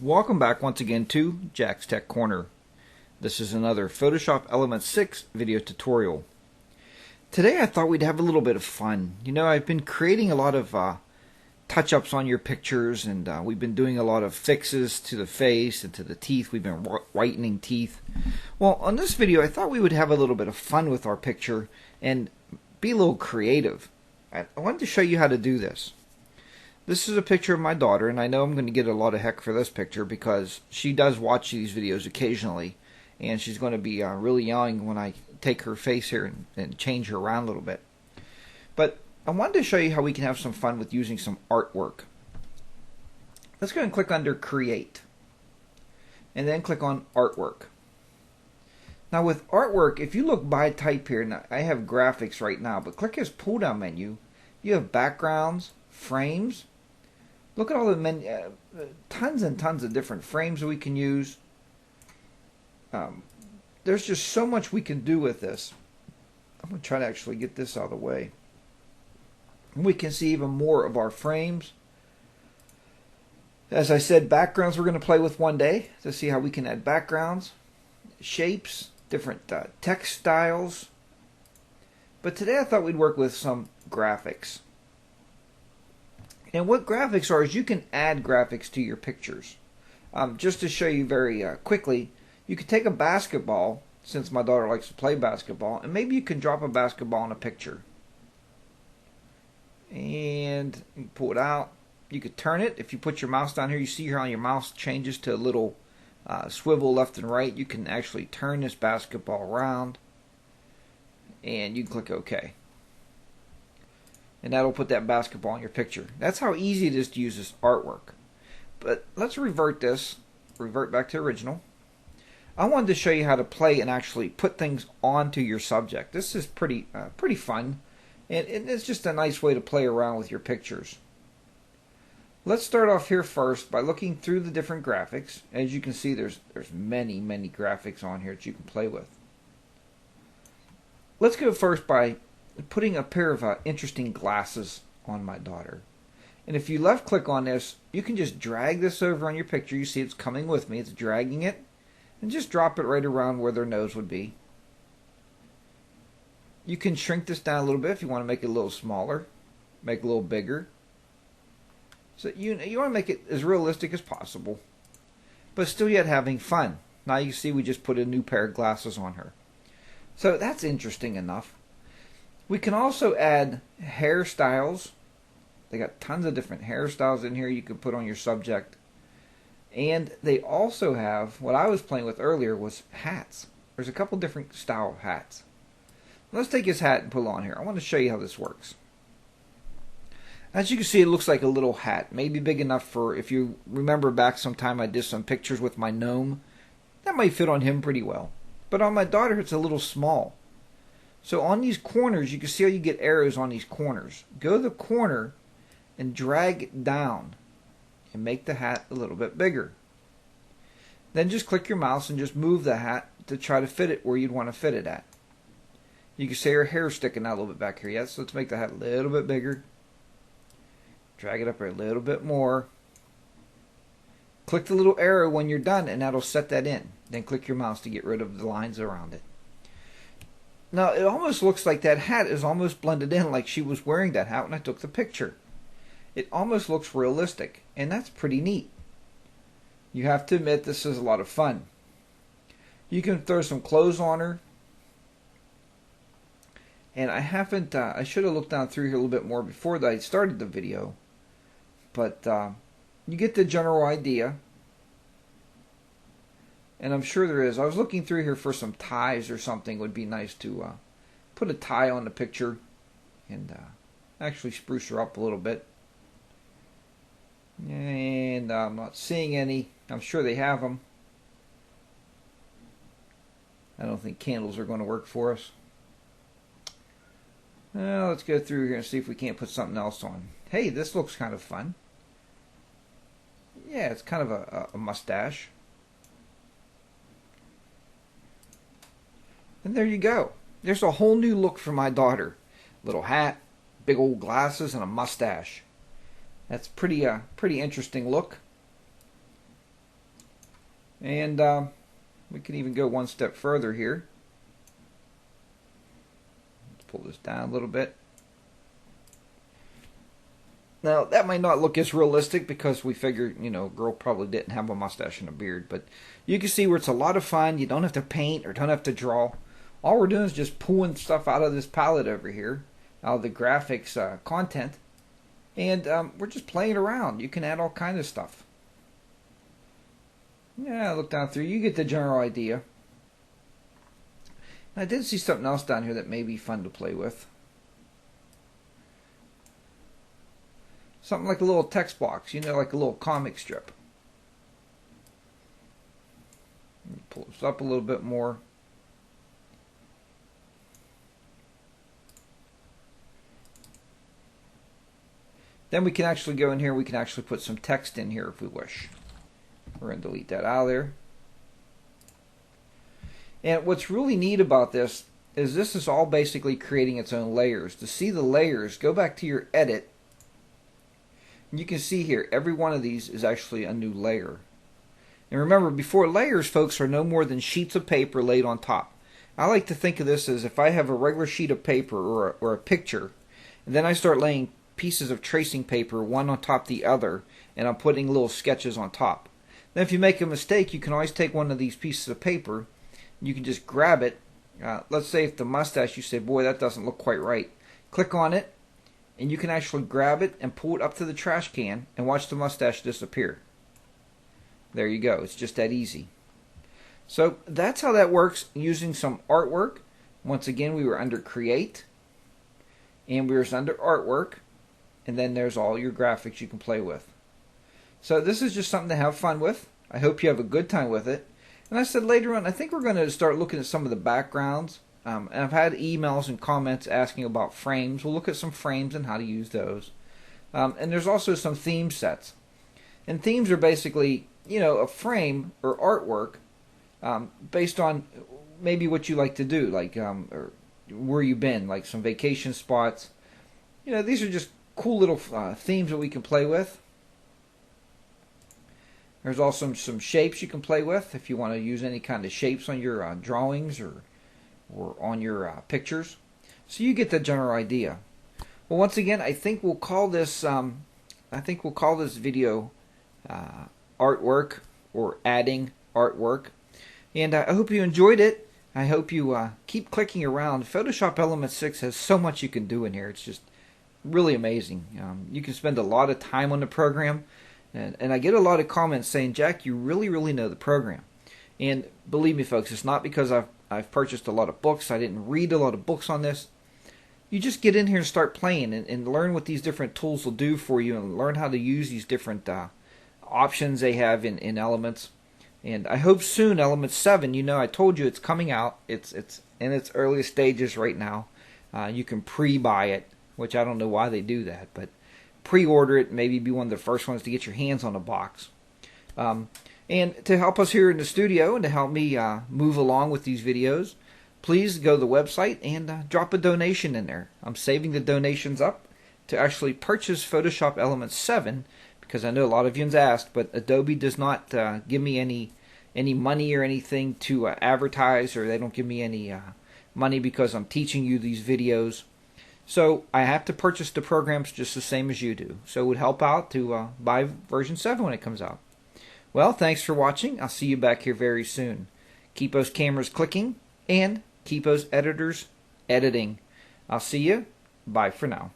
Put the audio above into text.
Welcome back once again to Jack's Tech Corner. This is another Photoshop Elements 6 video tutorial. Today I thought we'd have a little bit of fun. You know, I've been creating a lot of touch-ups on your pictures, and we've been doing a lot of fixes to the face and to the teeth. We've been whitening teeth. Well, on this video I thought we would have a little bit of fun with our picture and be a little creative. I wanted to show you how to do this. This is a picture of my daughter, and I know I'm going to get a lot of heck for this picture because she does watch these videos occasionally, and she's going to be really young when I take her face here and change her around a little bit. But I wanted to show you how we can have some fun with using some artwork. Let's go and click under Create, and then click on Artwork. Now with artwork, if you look by type here, now I have graphics right now, but click this pull down menu. You have backgrounds, frames. Look at all the tons and tons of different frames that we can use. There's just so much we can do with this. I'm going to try to actually get this out of the way. We can see even more of our frames. As I said, backgrounds we're going to play with one day to see how we can add backgrounds, shapes, different text styles. But today I thought we'd work with some graphics. And what graphics are is you can add graphics to your pictures. Just to show you very quickly, you could take a basketball, since my daughter likes to play basketball, and maybe you can drop a basketball in a picture. And you pull it out. You could turn it. If you put your mouse down here, you see how your mouse changes to a little swivel left and right. You can actually turn this basketball around, and you can click OK. And that'll put that basketball in your picture. That's how easy it is to use this artwork. But let's revert back to original. I wanted to show you how to play and actually put things onto your subject. This is pretty fun, and it's just a nice way to play around with your pictures. Let's start off here first by looking through the different graphics. As you can see, there's many graphics on here that you can play with. Let's go first by putting a pair of interesting glasses on my daughter. And if you left click on this, you can just drag this over on your picture. You see it's coming with me. It's dragging it. And just drop it right around where their nose would be. You can shrink this down a little bit if you want to make it a little smaller. Make it a little bigger. So you want to make it as realistic as possible, but still yet having fun. Now you see we just put a new pair of glasses on her. So that's interesting enough. We can also add hairstyles. They got tons of different hairstyles in here you can put on your subject. And they also have, what I was playing with earlier was hats. There's a couple different style of hats. Let's take his hat and put it on here. I want to show you how this works. As you can see, it looks like a little hat. Maybe big enough for, if you remember back sometime I did some pictures with my gnome. That might fit on him pretty well. But on my daughter, it's a little small. So on these corners, you can see how you get arrows on these corners. Go to the corner and drag it down and make the hat a little bit bigger. Then just click your mouse and just move the hat to try to fit it where you'd want to fit it at. You can see her hair sticking out a little bit back here. Yes, so let's make the hat a little bit bigger. Drag it up a little bit more. Click the little arrow when you're done and that'll set that in. Then click your mouse to get rid of the lines around it. Now it almost looks like that hat is almost blended in, like she was wearing that hat when I took the picture. It almost looks realistic, and that's pretty neat. You have to admit this is a lot of fun. You can throw some clothes on her. And I haven't, I should have looked down through here a little bit more before I started the video. But you get the general idea. And I'm sure there is. I was looking through here for some ties or something. It would be nice to put a tie on the picture and actually spruce her up a little bit. And I'm not seeing any. I'm sure they have them. I don't think candles are going to work for us. Well, let's go through here and see if we can't put something else on. Hey, this looks kind of fun. Yeah, it's kind of a mustache. And there you go. There's a whole new look for my daughter. Little hat, big old glasses, and a mustache. That's pretty interesting look. And we can even go one step further here. Let's pull this down a little bit. Now, that might not look as realistic because we figured, you know, a girl probably didn't have a mustache and a beard. But you can see where it's a lot of fun. You don't have to paint or don't have to draw. All we're doing is just pulling stuff out of this palette over here, out of the graphics content. And we're just playing around. You can add all kinds of stuff. Yeah, look down through. You get the general idea. I did see something else down here that may be fun to play with. Something like a little text box, you know, like a little comic strip. Pull this up a little bit more. Then we can actually go in here, we can actually put some text in here if we wish. We're going to delete that out of there. And what's really neat about this is all basically creating its own layers. To see the layers, go back to your edit. And you can see here, every one of these is actually a new layer. And remember, before layers, folks, are no more than sheets of paper laid on top. I like to think of this as if I have a regular sheet of paper or a picture, and then I start laying pieces of tracing paper one on top of the other, and I'm putting little sketches on top. Then if you make a mistake, you can always take one of these pieces of paper, you can just grab it. Let's say if the mustache, you say, boy, that doesn't look quite right. Click on it, and you can actually grab it and pull it up to the trash can and watch the mustache disappear. There you go. It's just that easy. So that's how that works using some artwork. Once again, we were under Create, and we were under Artwork, and then there's all your graphics you can play with. So this is just something to have fun with. I hope you have a good time with it. And I said later on, I think we're going to start looking at some of the backgrounds. And I've had emails and comments asking about frames. We'll look at some frames and how to use those. And there's also some theme sets. And themes are basically, you know, a frame or artwork based on maybe what you like to do, like or where you've been, like some vacation spots. You know, these are just cool little themes that we can play with. There's also some shapes you can play with if you want to use any kind of shapes on your drawings or on your pictures. So you get the general idea. Well, once again, I think we'll call this video artwork or adding artwork. And I hope you enjoyed it. I hope you keep clicking around. Photoshop Element 6 has so much you can do in here. It's just really amazing. You can spend a lot of time on the program. And I get a lot of comments saying, Jack, you really know the program. And believe me, folks, it's not because I've purchased a lot of books. I didn't read a lot of books on this. You just get in here and start playing and learn what these different tools will do for you and learn how to use these different options they have in Elements. And I hope soon Element 7, you know, I told you it's coming out. It's in its earliest stages right now. You can pre-buy it, which I don't know why they do that, but pre-order it, maybe be one of the first ones to get your hands on a box. And to help us here in the studio and to help me move along with these videos, please go to the website and drop a donation in there. I'm saving the donations up to actually purchase Photoshop Element 7 because I know a lot of you have asked, but Adobe does not give me any money or anything to advertise, or they don't give me any money because I'm teaching you these videos. So I have to purchase the programs just the same as you do. So it would help out to buy version 7 when it comes out. Well, thanks for watching. I'll see you back here very soon. Keep those cameras clicking and keep those editors editing. I'll see you. Bye for now.